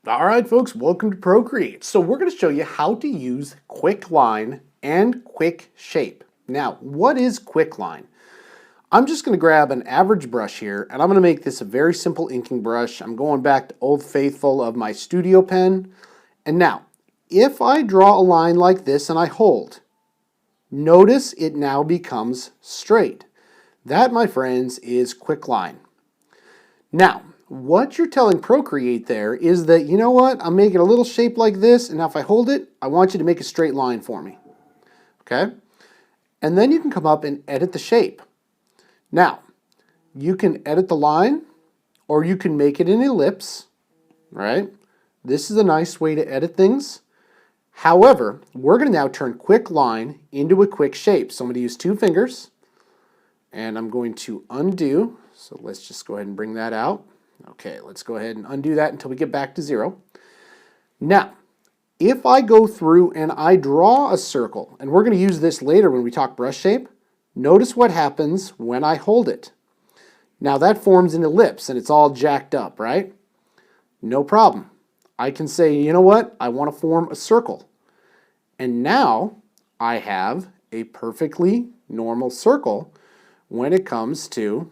All right, folks, welcome to Procreate. So we're going to show you how to use Quickline and Quick Shape. Now, what is Quickline? I'm just going to grab an average brush here, and I'm going to make this a very simple inking brush. I'm going back to Old Faithful of my studio pen. And now, if I draw a line like this and I hold, notice it now becomes straight. That, my friends, is Quickline. Now, what you're telling Procreate there is that, you know what, I'm making a little shape like this, and now if I hold it, I want you to make a straight line for me. Okay? And then you can come up and edit the shape. Now, you can edit the line, or you can make it an ellipse, right? This is a nice way to edit things. However, we're going to now turn quick line into a quick shape. So I'm going to use 2 fingers, and I'm going to undo. So let's just go ahead and bring that out. Okay, let's go ahead and undo that until we get back to 0. Now, if I go through and I draw a circle, and we're going to use this later when we talk brush shape, notice what happens when I hold it. Now that forms an ellipse and it's all jacked up, right? No problem. I can say, you know what? I want to form a circle. And now I have a perfectly normal circle when it comes to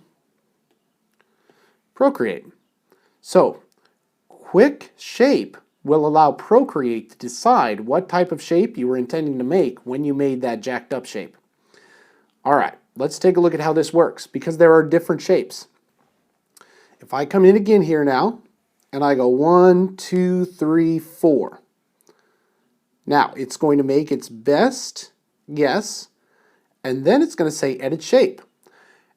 Procreate. So, Quick Shape will allow Procreate to decide what type of shape you were intending to make when you made that jacked up shape. All right, let's take a look at how this works because there are different shapes. If I come in again here now and I go 1, 2, 3, 4. Now, it's going to make its best guess and then it's going to say edit shape.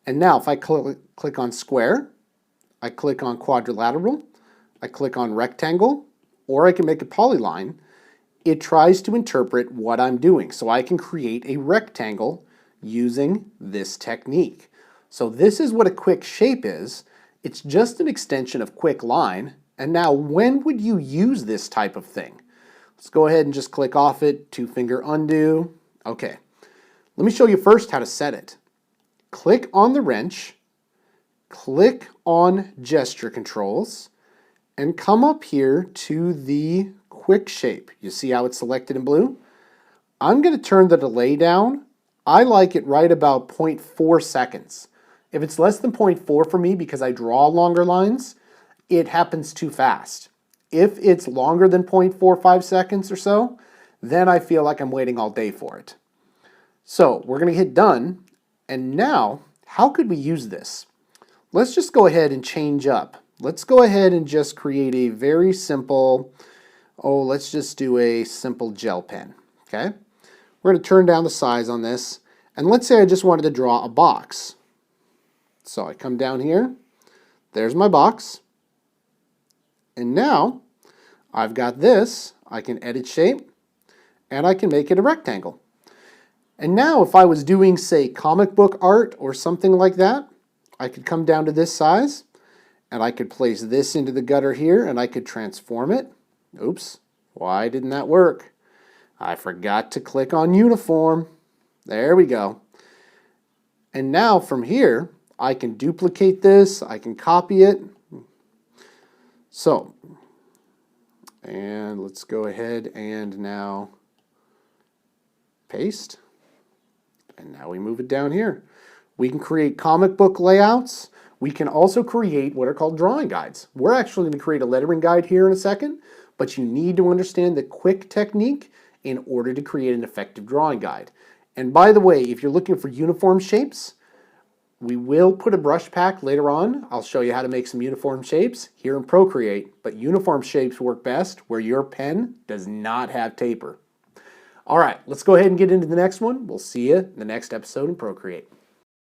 And now if I click on square, I click on quadrilateral, I click on rectangle, or I can make a polyline. It tries to interpret what I'm doing. So I can create a rectangle using this technique. So this is what a quick shape is. It's just an extension of quick line. And now when would you use this type of thing? Let's go ahead and just click off it, 2-finger undo. Okay, let me show you first how to set it. Click on the wrench, click on gesture controls, and come up here to the quick shape. You see how it's selected in blue? I'm going to turn the delay down. I like it right about 0.4 seconds. If it's less than 0.4 for me because I draw longer lines, it happens too fast. If it's longer than 0.45 seconds or so, then I feel like I'm waiting all day for it. So we're going to hit done. And now, how could we use this? Let's just go ahead and change up. Let's go ahead and just create a very simple, let's just do a simple gel pen, okay? We're going to turn down the size on this, and let's say I just wanted to draw a box. So I come down here, there's my box, and now I've got this. I can edit shape, and I can make it a rectangle. And now if I was doing, say, comic book art or something like that, I could come down to this size, and I could place this into the gutter here, and I could transform it. Oops, why didn't that work? I forgot to click on uniform. There we go. And now from here, I can duplicate this, I can copy it. So, and let's go ahead and now paste. And now we move it down here. We can create comic book layouts. We can also create what are called drawing guides. We're actually going to create a lettering guide here in a second, but you need to understand the quick technique in order to create an effective drawing guide. And by the way, if you're looking for uniform shapes, we will put a brush pack later on. I'll show you how to make some uniform shapes here in Procreate, but uniform shapes work best where your pen does not have taper. All right, let's go ahead and get into the next one. We'll see you in the next episode in Procreate.